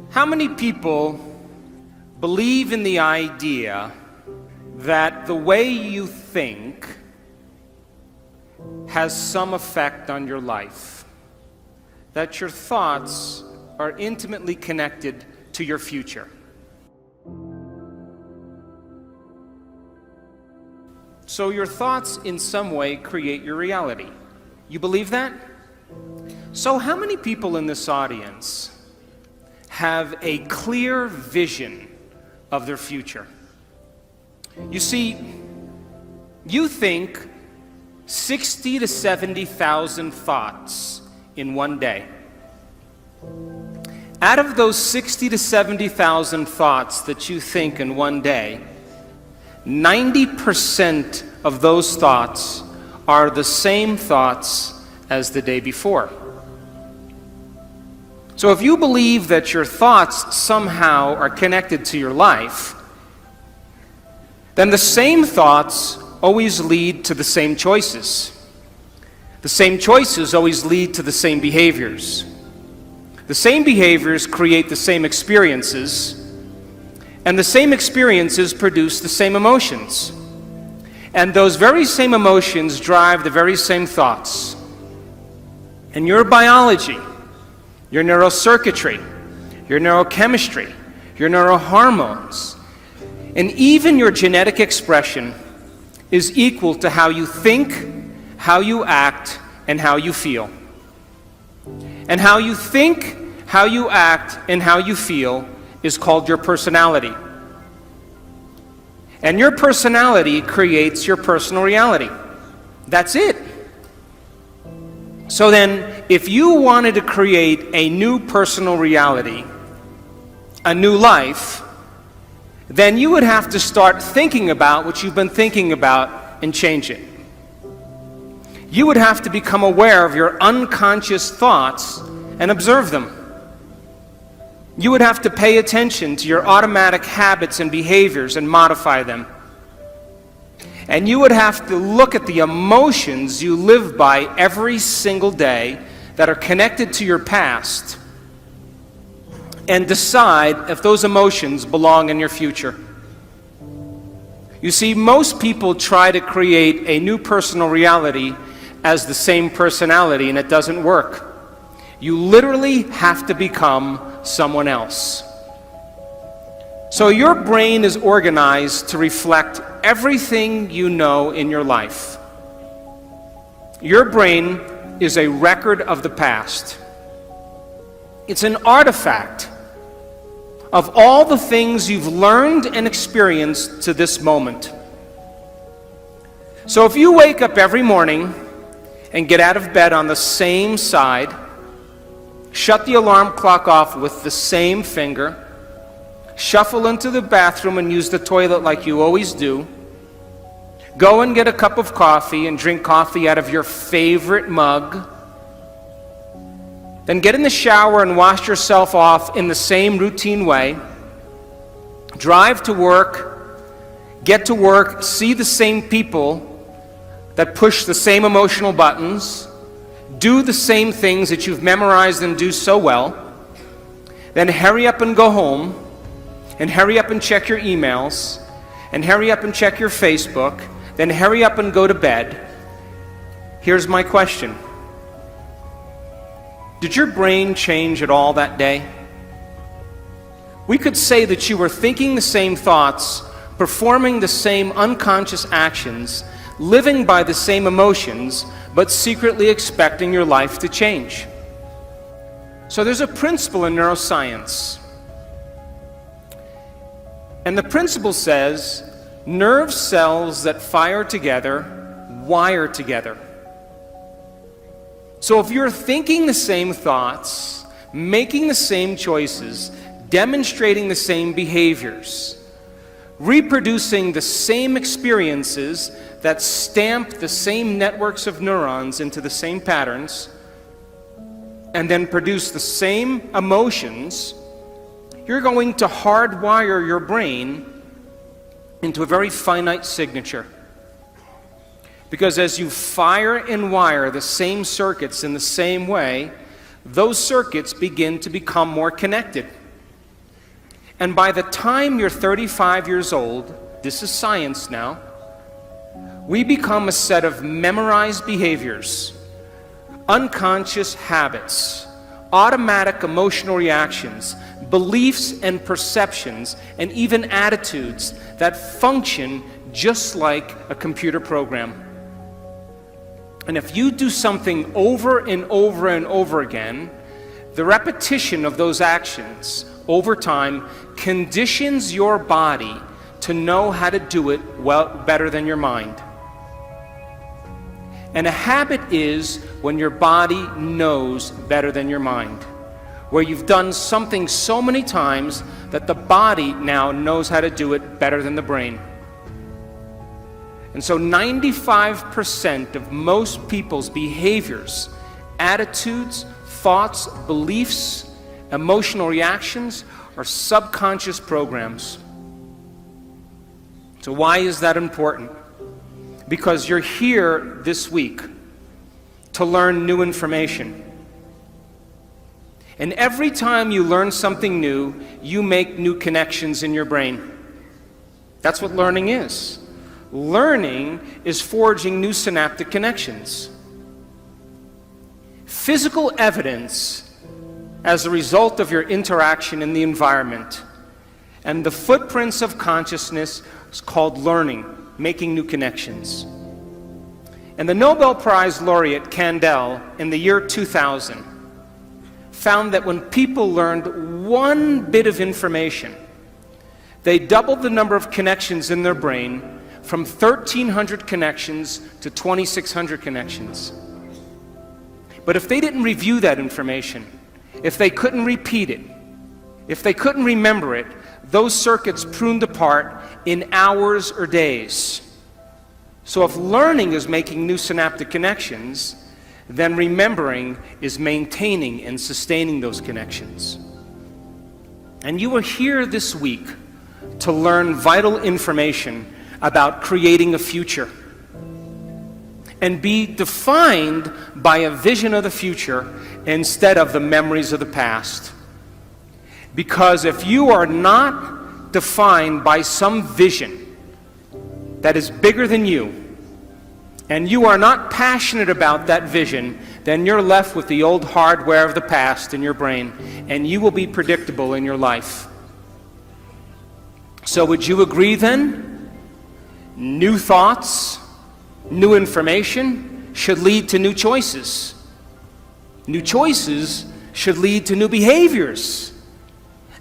How many people believe in the idea that the way you think has some effect on your life? That your thoughts are intimately connected to your future? So your thoughts in some way create your reality. You believe that? So how many people in this audience have a clear vision of their future? You see, you think 60 to 70,000 thoughts in one day. Out of those 60 to 70,000 thoughts that you think in one day, 90% of those thoughts are the same thoughts as the day before. So if you believe that your thoughts somehow are connected to your life, then the same thoughts always lead to the same choices. The same choices always lead to the same behaviors. The same behaviors create the same experiences, and the same experiences produce the same emotions. And those very same emotions drive the very same thoughts. And your biology, your neurocircuitry, your neurochemistry, your neurohormones, and even your genetic expression is equal to how you think, how you act, and how you feel. And how you think, how you act, and how you feel is called your personality. And your personality creates your personal reality. That's it. So then, if you wanted to create a new personal reality, a new life, then you would have to start thinking about what you've been thinking about and change it. You would have to become aware of your unconscious thoughts and observe them. You would have to pay attention to your automatic habits and behaviors and modify them. And you would have to look at the emotions you live by every single day that are connected to your past and decide if those emotions belong in your future. You see, most people try to create a new personal reality as the same personality, and it doesn't work. You literally have to become someone else. So your brain is organized to reflect everything you know in your life. Your brain is a record of the past. It's an artifact of all the things you've learned and experienced to this moment. So if you wake up every morning and get out of bed on the same side, shut the alarm clock off with the same finger, shuffle into the bathroom and use the toilet like you always do, go and get a cup of coffee and drink coffee out of your favorite mug, then get in the shower and wash yourself off in the same routine way, drive to work, get to work, see the same people that push the same emotional buttons, do the same things that you've memorized and do so well, then hurry up and go home, and hurry up and check your emails, and hurry up and check your Facebook, then hurry up and go to bed. Here's my question. Did your brain change at all that day? We could say that you were thinking the same thoughts, performing the same unconscious actions, living by the same emotions, but secretly expecting your life to change. So there's a principle in neuroscience. And the principle says, nerve cells that fire together wire together. So if you're thinking the same thoughts, making the same choices, demonstrating the same behaviors, reproducing the same experiences that stamp the same networks of neurons into the same patterns, and then produce the same emotions, you're going to hardwire your brain into a very finite signature. Because as you fire and wire the same circuits in the same way, those circuits begin to become more connected. And by the time you're 35 years old, this is science now, we become a set of memorized behaviors, unconscious habits, automatic emotional reactions, beliefs and perceptions, and even attitudes that function just like a computer program. And if you do something over and over and over again, the repetition of those actions over time conditions your body to know how to do it well, better than your mind. And a habit is when your body knows better than your mind, where you've done something so many times that the body now knows how to do it better than the brain. And so 95% of most people's behaviors, attitudes, thoughts, beliefs, emotional reactions are subconscious programs. So why is that important? Because you're here this week to learn new information. And every time you learn something new, you make new connections in your brain. That's what learning is. Learning is forging new synaptic connections. Physical evidence as a result of your interaction in the environment and the footprints of consciousness is called learning, making new connections. And the Nobel Prize laureate Kandel in the year 2000 found that when people learned one bit of information, they doubled the number of connections in their brain from 1,300 connections to 2,600 connections. But if they didn't review that information, if they couldn't repeat it, if they couldn't remember it, those circuits pruned apart in hours or days. So if learning is making new synaptic connections, then remembering is maintaining and sustaining those connections. And you are here this week to learn vital information about creating a future and be defined by a vision of the future instead of the memories of the past. Because if you are not defined by some vision that is bigger than you, and you are not passionate about that vision, then you're left with the old hardware of the past in your brain, and you will be predictable in your life. So would you agree then? New thoughts, new information should lead to new choices. New choices should lead to new behaviors.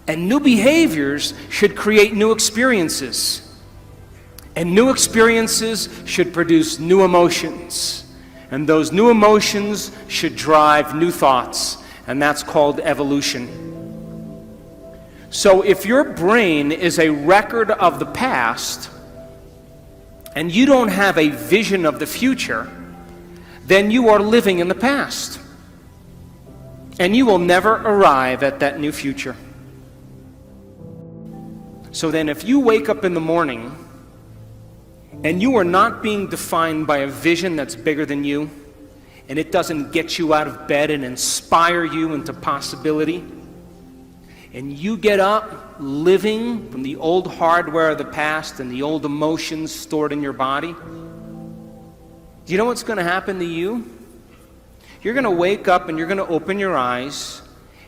And new behaviors should create new experiences. And new experiences should produce new emotions. And those new emotions should drive new thoughts. And that's called evolution. So if your brain is a record of the past, and you don't have a vision of the future, then you are living in the past. And you will never arrive at that new future. So then if you wake up in the morning and you are not being defined by a vision that's bigger than you, and it doesn't get you out of bed and inspire you into possibility, and you get up living from the old hardware of the past and the old emotions stored in your body, do you know what's going to happen to you? You're going to wake up and you're going to open your eyes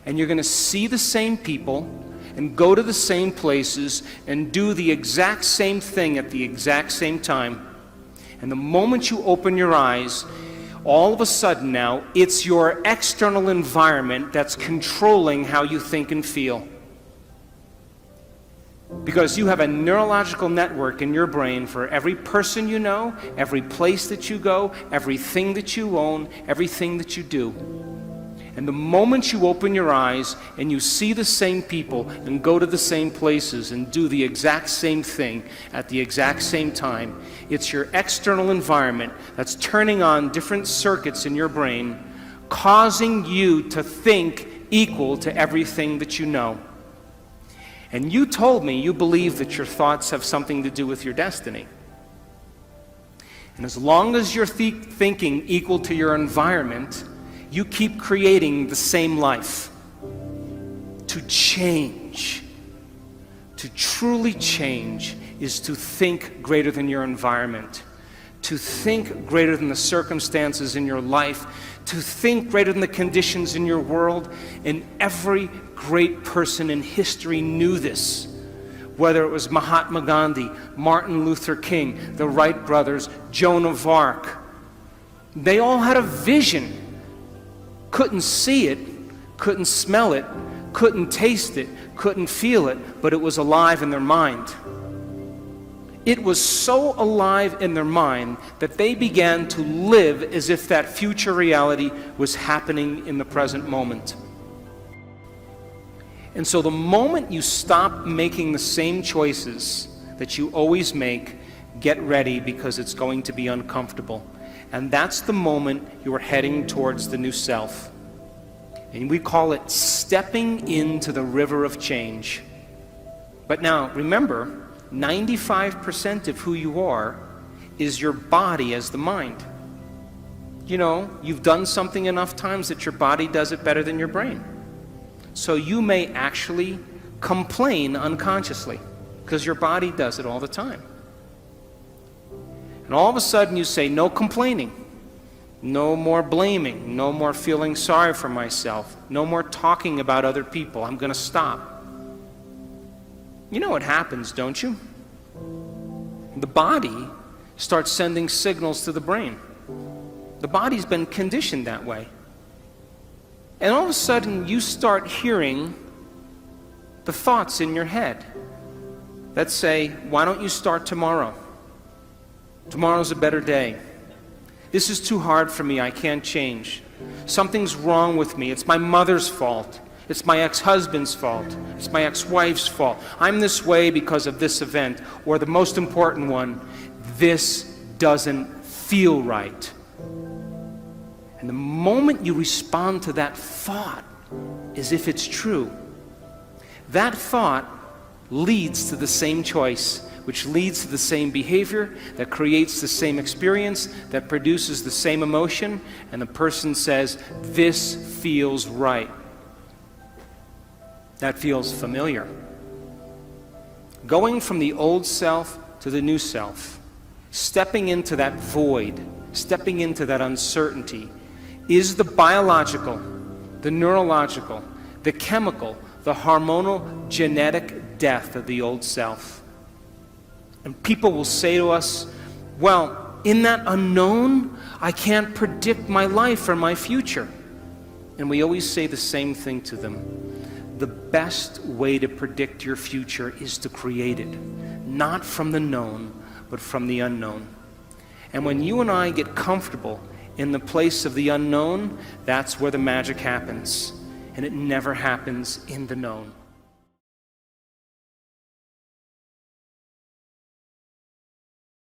and you're going to see the same people and go to the same places and do the exact same thing at the exact same time. And the moment you open your eyes, all of a sudden now, it's your external environment that's controlling how you think and feel. Because you have a neurological network in your brain for every person you know, every place that you go, everything that you own, everything that you do. And the moment you open your eyes and you see the same people and go to the same places and do the exact same thing at the exact same time, it's your external environment that's turning on different circuits in your brain, causing you to think equal to everything that you know. And you told me you believe that your thoughts have something to do with your destiny. And as long as you're thinking equal to your environment, you keep creating the same life. To change, To truly change is to think greater than your environment, to think greater than the circumstances in your life, to think greater than the conditions in your world. And every great person in history knew this. Whether it was Mahatma Gandhi, Martin Luther King, the Wright brothers, Joan of Arc, they all had a vision. Couldn't see it, couldn't smell it, couldn't taste it, couldn't feel it, but it was alive in their mind. It was so alive in their mind that they began to live as if that future reality was happening in the present moment. And so the moment you stop making the same choices that you always make, get ready, because it's going to be uncomfortable. And that's the moment you are heading towards the new self. And we call it stepping into the river of change. But now, remember, 95% of who you are is your body as the mind. You know, you've done something enough times that your body does it better than your brain. So you may actually complain unconsciously because your body does it all the time. And all of a sudden you say, no complaining. No more blaming, no more feeling sorry for myself, no more talking about other people. I'm going to stop. You know what happens, don't you? The body starts sending signals to the brain. The body's been conditioned that way. And all of a sudden you start hearing the thoughts in your head that say, why don't you start tomorrow? Tomorrow's a better day. This is too hard for me, I can't change. Something's wrong with me, it's my mother's fault. It's my ex-husband's fault. It's my ex-wife's fault. I'm this way because of this event. Or the most important one, this doesn't feel right. And the moment you respond to that thought as if it's true, that thought leads to the same choice, which leads to the same behavior, that creates the same experience, that produces the same emotion, and the person says, this feels right. That feels familiar. Going from the old self to the new self, stepping into that void, stepping into that uncertainty, is the biological, the neurological, the chemical, the hormonal, genetic death of the old self. And people will say to us, well, in that unknown, I can't predict my life or my future. And we always say the same thing to them. The best way to predict your future is to create it, not from the known, but from the unknown. And when you and I get comfortable in the place of the unknown, that's where the magic happens. And it never happens in the known.